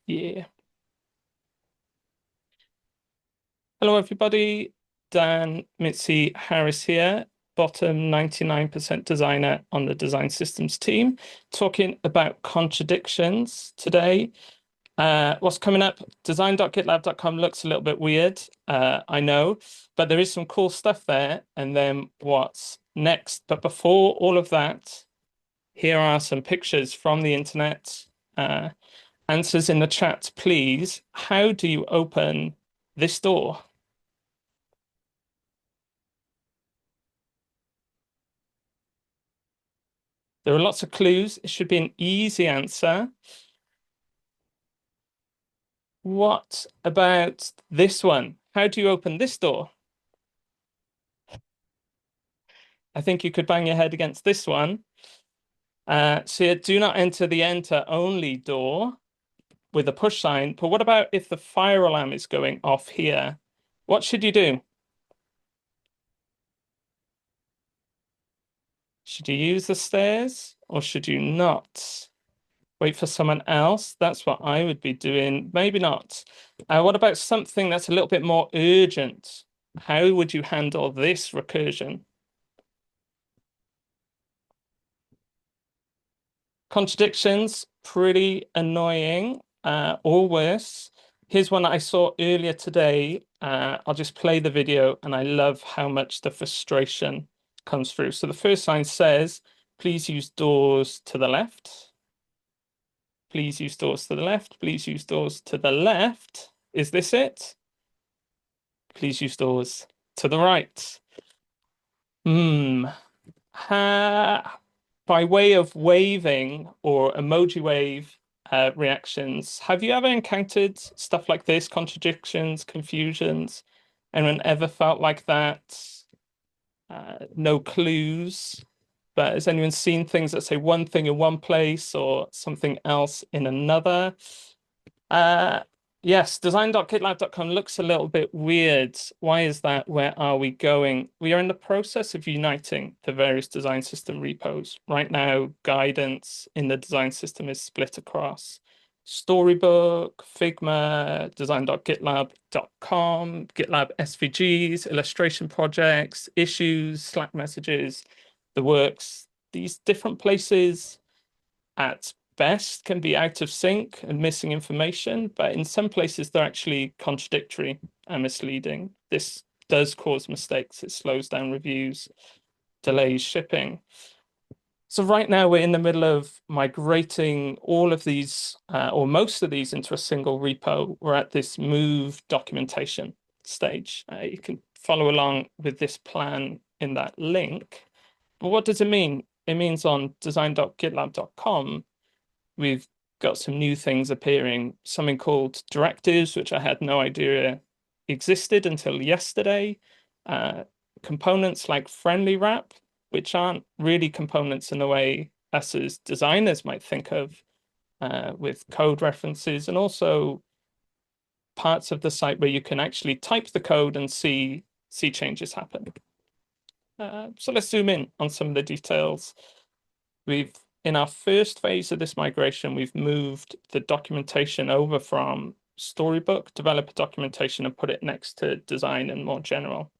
Yeah. Hello, everybody. Dan Mitzi Harris here, bottom 99% designer on the design systems team, talking about contradictions today. What's coming up? Design.gitlab.com looks a little bit weird, I know, but there is some cool stuff there. And then what's next? But before all of that, here are some pictures from the internet. Answers in the chat, please. How do you open this door? There are lots of clues. It should be an easy answer. What about this one? How do you open this door? I think you could bang your head against this one. So you do not enter the enter only door with a push sign. But what about if the fire alarm is going off here? What should you do? Should you use the stairs or should you not? Wait for someone else? That's what I would be doing. Maybe not. What about something that's a little bit more urgent? How would you handle this recursion? Contradictions, pretty annoying, or worse. Here's one that I saw earlier today. I'll just play the video, and I love how much the frustration comes through. So the first line says, please use doors to the left. Please use doors to the left. Please use doors to the left. Is this it? Please use doors to the right. By way of waving or emoji wave reactions, have you ever encountered stuff like this? Contradictions, confusions? Anyone ever felt like that? No clues. But has anyone seen things that say one thing in one place or something else in another? Yes, design.gitlab.com looks a little bit weird. Why is that? Where are we going? We are in the process of uniting the various design system repos. Right now, guidance in the design system is split across Storybook, Figma, design.gitlab.com, GitLab SVGs, illustration projects, issues, Slack messages, the works. These different places at best can be out of sync and missing information, but in some places they're actually contradictory and misleading. This does cause mistakes. It slows down reviews, delays shipping. So right now we're in the middle of migrating all of these, or most of these, into a single repo. We're at this move documentation stage. You can follow along with this plan in that link. But what does it mean? It means on design.gitlab.com, we've got some new things appearing, something called directives, which I had no idea existed until yesterday. Components like friendly wrap, which aren't really components in the way us as designers might think of, with code references, and also parts of the site where you can actually type the code and see changes happen. So let's zoom in on some of the details. In our first phase of this migration, we've moved the documentation over from Storybook, developer documentation, and put it next to design and more general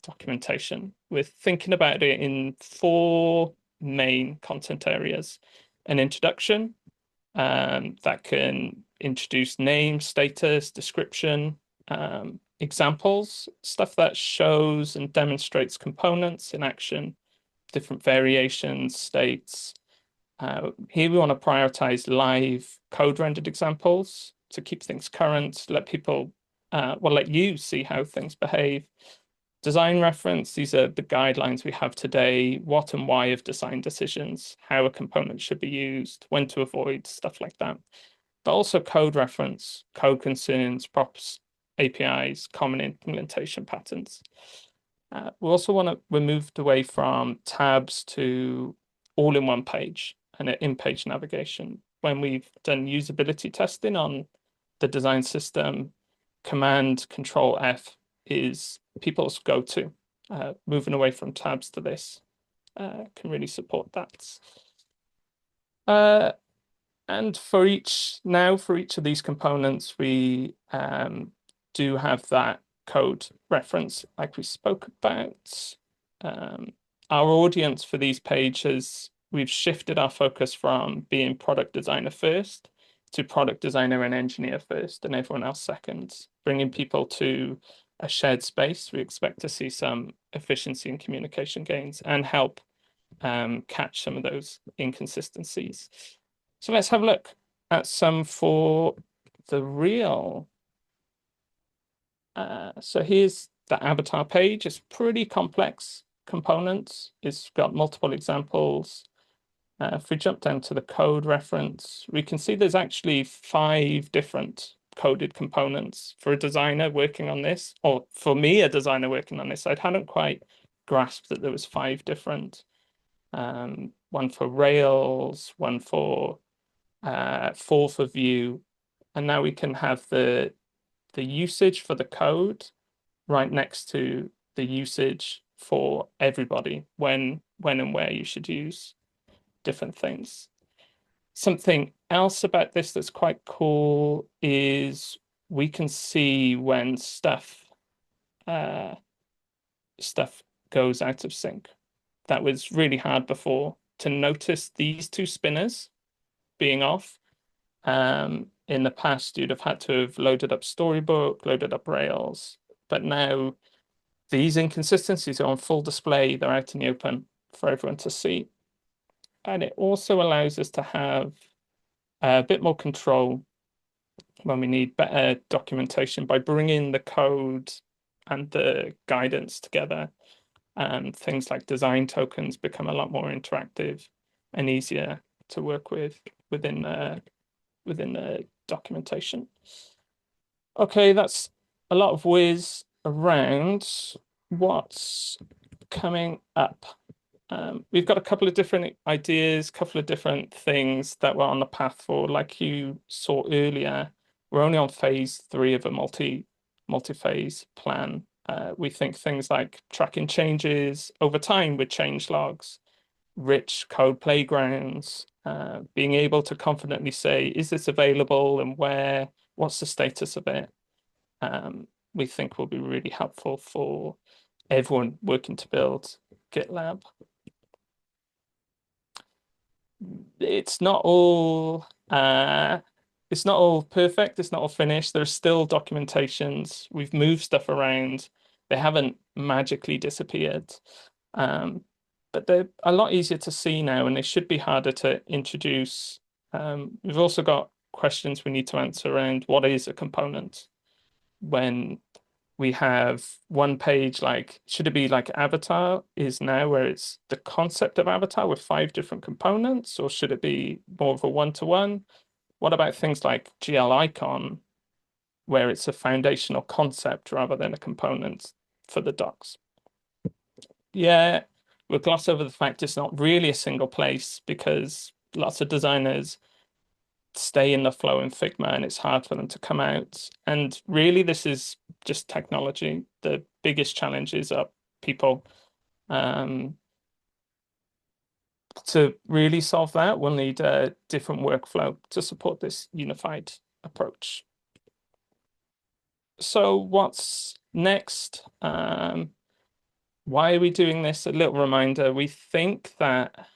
documentation. We're thinking about it in 4 main content areas. An introduction that can introduce name, status, description, examples, stuff that shows and demonstrates components in action, different variations, states. Here we want to prioritize live code rendered examples to keep things current, let you see how things behave. Design reference, these are the guidelines we have today, what and why of design decisions, how a component should be used, when to avoid, stuff like that. But also code reference, code concerns, props, APIs, common implementation patterns. We moved away from tabs to all in one page and in-page navigation. When we've done usability testing on the design system, Command Control F is people's go-to. Moving away from tabs to this can really support that. And for each of these components, we do have that code reference like we spoke about. Um, our audience for these pages, we've shifted our focus from being product designer first to product designer and engineer first, and everyone else second, bringing people to a shared space. We expect to see some efficiency and communication gains and help catch some of those inconsistencies. So let's have a look at some for the real. So here's the avatar page. It's pretty complex components. It's got multiple examples. If we jump down to the code reference, we can see there's actually 5 different coded components for a designer working on this, or for me, a designer working on this. I hadn't quite grasped that there was 5 different. One for Rails, one for 4 for Vue, and now we can have the usage for the code right next to the usage for everybody when and where you should use different things. Something else about this that's quite cool is we can see when stuff goes out of sync. That was really hard before to notice these 2 spinners being off. In the past, you'd have had to have loaded up Storybook, loaded up Rails, but now these inconsistencies are on full display. They're out in the open for everyone to see. And it also allows us to have a bit more control when we need better documentation by bringing the code and the guidance together. And things like design tokens become a lot more interactive and easier to work with within the documentation. Okay, that's a lot of whiz around what's coming up. We've got a couple of different ideas, couple of different things that we're on the path for. Like you saw earlier, we're only on phase 3 of a multi-phase plan. We think things like tracking changes over time with change logs, rich code playgrounds, being able to confidently say, is this available and where, what's the status of it? We think will be really helpful for everyone working to build GitLab. It's not all perfect, it's not all finished. There's still documentations. We've moved stuff around. They haven't magically disappeared. But they're a lot easier to see now, and they should be harder to introduce. We've also got questions we need to answer around what is a component when we have one page, like, should it be like Avatar is now, where it's the concept of Avatar with 5 different components, or should it be more of a one-to-one? What about things like GL icon, where it's a foundational concept rather than a component for the docs? Yeah, we'll gloss over the fact it's not really a single place because lots of designers stay in the flow in Figma and it's hard for them to come out. And really, this is just technology. The biggest challenges are people. To really solve that, we'll need a different workflow to support this unified approach. So what's next? Why are we doing this? A little reminder, we think that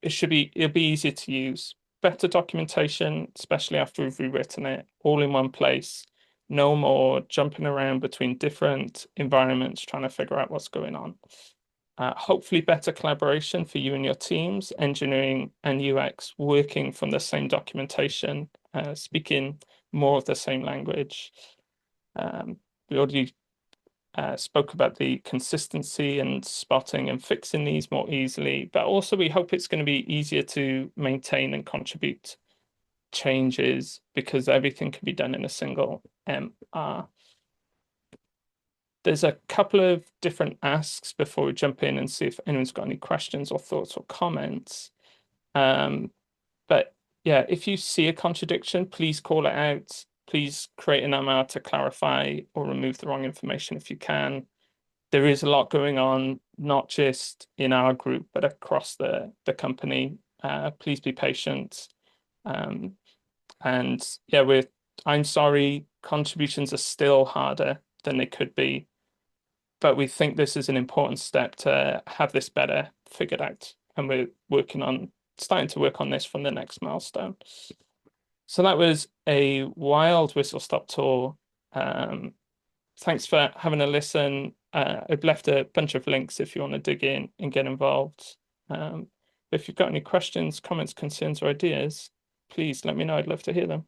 it'll be easier to use. Better documentation, especially after we've rewritten it, all in one place. No more jumping around between different environments trying to figure out what's going on. Hopefully better collaboration for you and your teams, engineering and UX, working from the same documentation, speaking more of the same language. We already spoke about the consistency and spotting and fixing these more easily, but also we hope it's going to be easier to maintain and contribute changes because everything can be done in a single MR. There's a couple of different asks before we jump in and see if anyone's got any questions or thoughts or comments. But yeah, if you see a contradiction, please call it out. Please create an MR to clarify or remove the wrong information if you can. There is a lot going on, not just in our group, but across the company. Please be patient. And yeah, I'm sorry, contributions are still harder than they could be, but we think this is an important step to have this better figured out. And we're starting to work on this from the next milestone. So that was a wild whistle stop tour. Thanks for having a listen. I've left a bunch of links if you want to dig in and get involved. If you've got any questions, comments, concerns, or ideas, please let me know. I'd love to hear them.